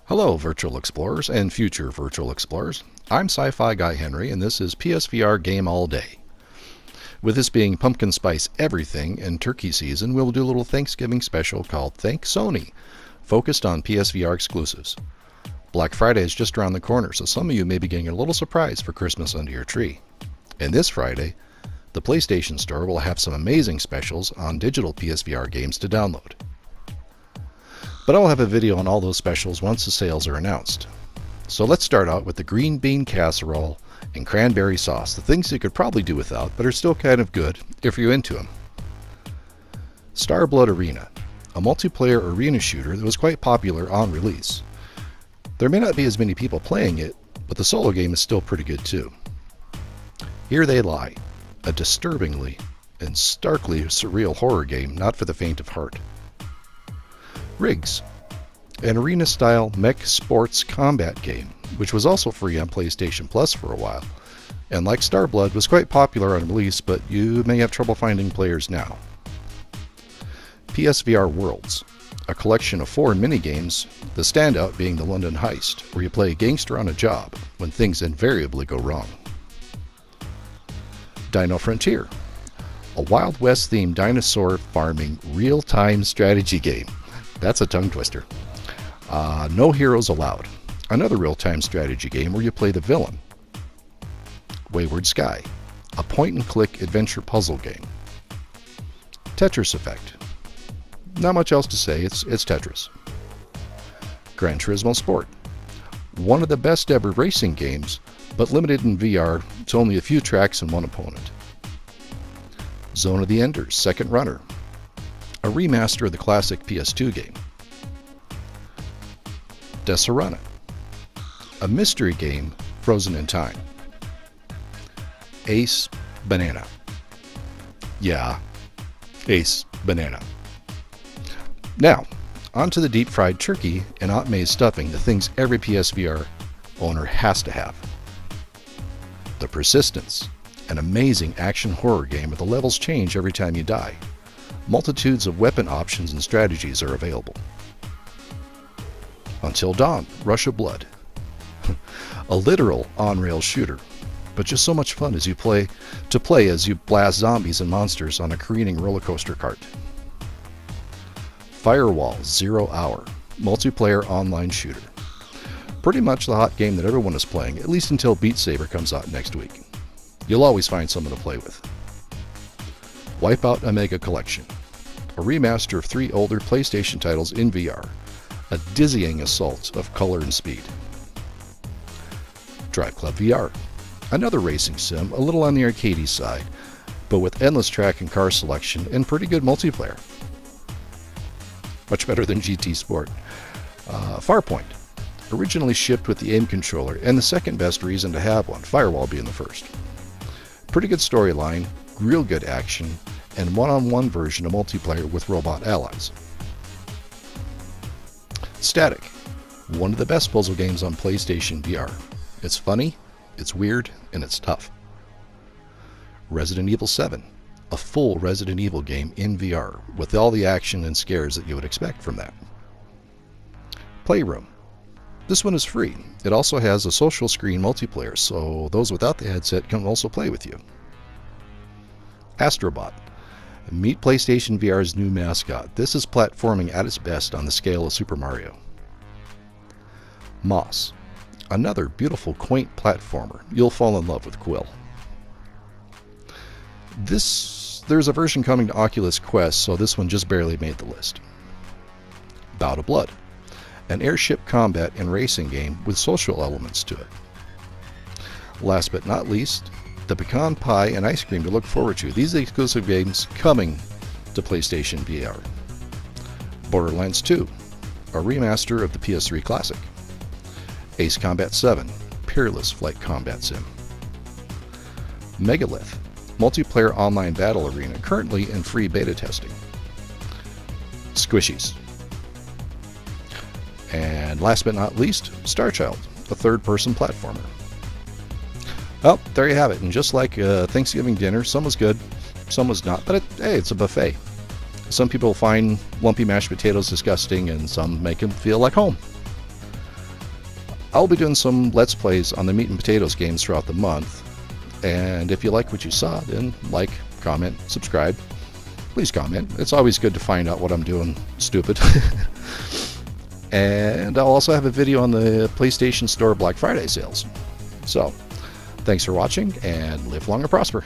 Hello, virtual explorers and future virtual explorers. I'm Sci-Fi Guy Henry, and this is PSVR Game All Day. With this being pumpkin spice everything and turkey season, we'll do a little Thanksgiving special called ThankSony, focused on PSVR exclusives. Black Friday is just around the corner, so some of you may be getting a little surprise for Christmas under your tree. And this Friday, the PlayStation Store will have some amazing specials on digital PSVR games to download. But I'll have a video on all those specials once the sales are announced. So let's start out with the green bean casserole and cranberry sauce, the things you could probably do without, but are still kind of good if you're into them. Starblood Arena, a multiplayer arena shooter that was quite popular on release. There may not be as many people playing it, but the solo game is still pretty good too. Here They Lie, a disturbingly and starkly surreal horror game not for the faint of heart. Rigs, an arena-style mech sports combat game, which was also free on PlayStation Plus for a while, and like Starblood was quite popular on release, but you may have trouble finding players now. PSVR Worlds, a collection of 4 minigames, the standout being the London Heist, where you play a gangster on a job when things invariably go wrong. Dino Frontier, a Wild West-themed dinosaur farming real-time strategy game. That's a tongue twister. No Heroes Allowed, another real-time strategy game where you play the villain. Wayward Sky, a point-and-click adventure puzzle game. Tetris Effect. Not much else to say, it's Tetris. Gran Turismo Sport, one of the best ever racing games, but limited in VR to only a few tracks and one opponent. Zone of the Enders, Second Runner, a remaster of the classic PS2 game. Deserana, a mystery game frozen in time. Ace Banana. Yeah, Ace Banana. Now, onto the deep-fried turkey and Aunt May's stuffing, the things every PSVR owner has to have. The Persistence, an amazing action horror game where the levels change every time you die. Multitudes of weapon options and strategies are available. Until Dawn, Rush of Blood. A literal on-rail shooter, but just so much fun as you play as you blast zombies and monsters on a careening roller coaster cart. Firewall Zero Hour, multiplayer online shooter. Pretty much the hot game that everyone is playing, at least until Beat Saber comes out next week. You'll always find someone to play with. Wipeout Omega Collection, a remaster of 3 older PlayStation titles in VR, a dizzying assault of color and speed. Drive Club VR, another racing sim, a little on the arcadey side, but with endless track and car selection and pretty good multiplayer. Much better than GT Sport. Farpoint, originally shipped with the aim controller, and the second best reason to have one, Firewall being the first. Pretty good storyline, real good action, and one-on-one version of multiplayer with robot allies. Static, one of the best puzzle games on PlayStation VR. It's funny, it's weird, and it's tough. Resident Evil 7, a full Resident Evil game in VR, with all the action and scares that you would expect from that. Playroom, this one is free. It also has a social screen multiplayer, so those without the headset can also play with you. Astrobot, meet PlayStation VR's new mascot. This is platforming at its best on the scale of Super Mario. Moss, another beautiful, quaint platformer. You'll fall in love with Quill. There's a version coming to Oculus Quest, so this one just barely made the list. Bout of Blood, an airship combat and racing game with social elements to it. Last but not least, the pecan pie and ice cream to look forward to. These are the exclusive games coming to PlayStation VR. Borderlands 2, a remaster of the PS3 classic. Ace Combat 7, peerless flight combat sim. Megalith, multiplayer online battle arena, currently in free beta testing. Squishies. And last but not least, Star Child, a third-person platformer. Well, there you have it. And just like Thanksgiving dinner, some was good, some was not. But hey, it's a buffet. Some people find lumpy mashed potatoes disgusting, and some make them feel like home. I'll be doing some Let's Plays on the Meat and Potatoes games throughout the month. And if you like what you saw, then like, comment, subscribe. Please comment. It's always good to find out what I'm doing stupid. And I'll also have a video on the PlayStation Store Black Friday sales. So, thanks for watching, and live long and prosper.